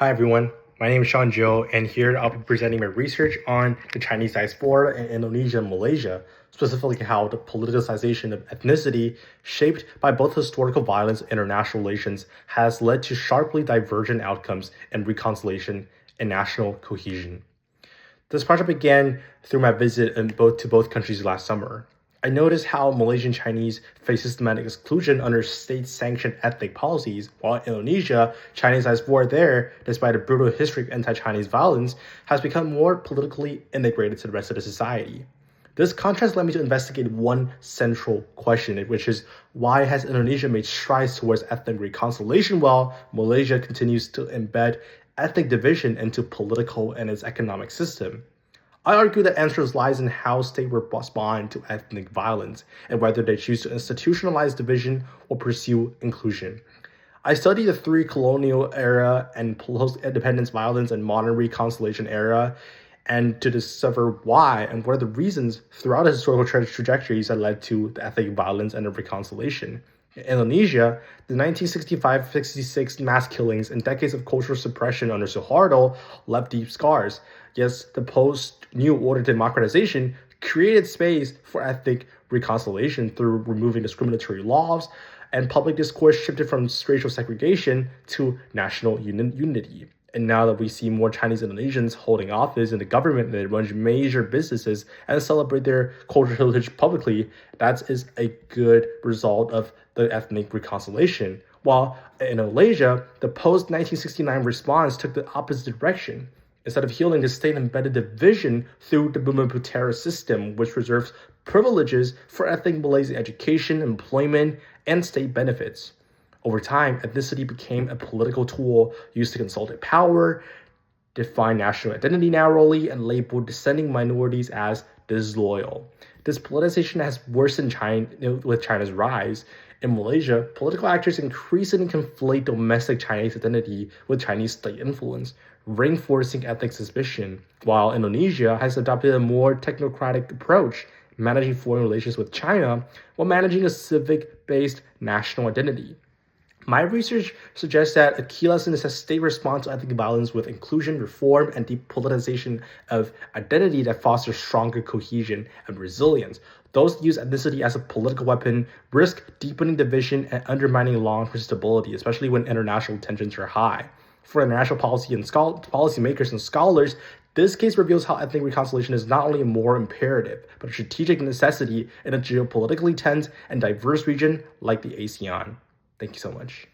Hi everyone, my name is Zhou, and here I'll be presenting my research on the Chinese diaspora in Indonesia and Malaysia, specifically how the politicization of ethnicity, shaped by both historical violence and international relations, has led to sharply divergent outcomes in reconciliation and national cohesion. This project began through my visit to both countries last summer. I noticed how Malaysian Chinese face systematic exclusion under state-sanctioned ethnic policies, while in Indonesia, Chinese diaspora there, despite a brutal history of anti-Chinese violence, has become more politically integrated to the rest of the society. This contrast led me to investigate one central question, which is why has Indonesia made strides towards ethnic reconciliation while Malaysia continues to embed ethnic division into political and its economic system? I argue that answers lies in how states respond to ethnic violence and whether they choose to institutionalize division or pursue inclusion. I studied the three colonial era and post-independence violence and modern reconciliation era, and to discover why and what are the reasons throughout the historical trajectories that led to the ethnic violence and the reconciliation. In Indonesia, the 1965-66 mass killings and decades of cultural suppression under Suharto left deep scars. Yes, the post-New Order democratization created space for ethnic reconciliation through removing discriminatory laws, and public discourse shifted from racial segregation to national unity. And now that we see more Chinese Indonesians holding office in the government that run major businesses and celebrate their cultural heritage publicly, that is a good result of the ethnic reconciliation. While in Malaysia, the post-1969 response took the opposite direction. Instead of healing the state-embedded division through the Bumiputera system, which reserves privileges for ethnic Malaysian education, employment, and state benefits. Over time, ethnicity became a political tool used to consolidate power, define national identity narrowly, and label dissenting minorities as disloyal. This politicization has worsened with China's rise. In Malaysia, political actors increasingly conflate domestic Chinese identity with Chinese state influence, reinforcing ethnic suspicion, while Indonesia has adopted a more technocratic approach, managing foreign relations with China while managing a civic-based national identity. My research suggests that a key lesson is that state response to ethnic violence with inclusion, reform, and depoliticization of identity that fosters stronger cohesion and resilience. Those that use ethnicity as a political weapon risk deepening division and undermining long-term stability, especially when international tensions are high. For international policy and policymakers and scholars, this case reveals how ethnic reconciliation is not only a moral imperative, but a strategic necessity in a geopolitically tense and diverse region like the ASEAN. Thank you so much.